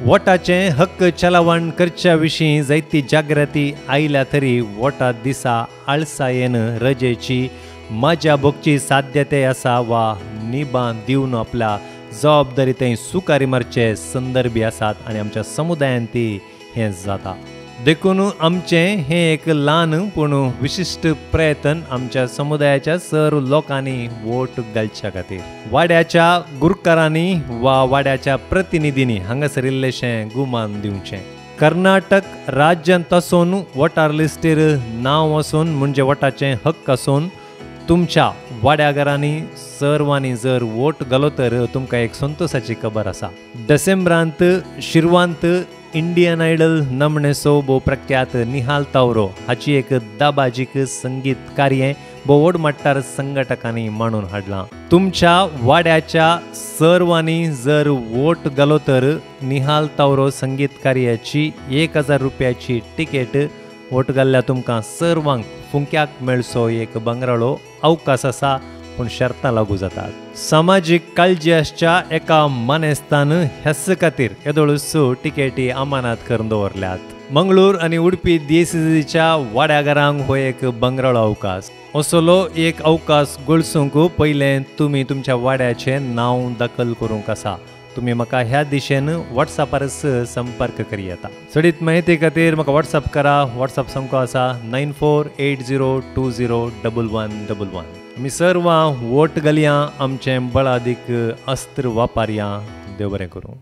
वोटाचे हक्क चलावण करच्या विशीं जायती जागृती आयल्या तरी वोटा दिसा आळसायेन रजेची मजा भोगची साध्यते आसा वा निबान दिवन आपल्या जबाबदारी थंय सुकारी मारचे संदर्भी आसात आनी आमच्या समुदायान ती हें जाता देखून आमचें हें एक ल्हान पूण विशिश्ट प्रयत्न आमच्या समुदायाच्या सर्व लोकांनी वोट घालच्या खातीर वाड्याच्या गुरकारांनी वा वाड्याच्या प्रतिनिधींनी हांगासर इल्लेशें गुमान दिवचें कर्नाटक राज्यांत आसून वोटार लिस्टीर नांव आसून म्हणजे वोटाचें हक्क आसून तुमच्या वाड्याघरांनी सर्वांनी जर वोट घालो तर तुमकां एक संतोशाची खबर आसा डिसेंबरांत शिरवांत इंडियन आयडल नमणेसो भोव प्रख्यात निहाल तावरो हाची एक दाबाजीक संगीत कार्य भोव व्हड मट्टार संघटकांनी मांडून हाडलां तुमच्या वाड्याच्या सर्वांनी जर वोट घालो तर निहाल तावरो संगीत कार्याची 1000 रुपयाची तिकेट वोट घाल्ल्या तुमकां सर्वांक फुंक्याक मेळचो एक बंगराळो अवकाश आसा पूण शर्तां लागू जातात सामाजीक काळजी आसच्या एका मानेस्तान ह्याच खातीर येदोळूच तिकेटी अमानात करून दवरल्यात मंगळूर आनी उडपी DCCच्या वाड्याघरांक हो एक बंगराळो अवकाश असलो एक अवकाश गळसूंक पयलें तुमी तुमच्या वाड्याचें नांव दाखल करूंक आसा तुम्ही म्हाका ह्या दिशेन व्हॉट्सॅपार संपर्क करी येता चडीत म्हायती खातीर म्हाका व्हॉट्सॅप करा व्हॉट्सॅप संख्या आसा 9480201111 आमी सर्वां वोट घालया आमचें बळादीक अस्त्र वापरया देव बरें करूं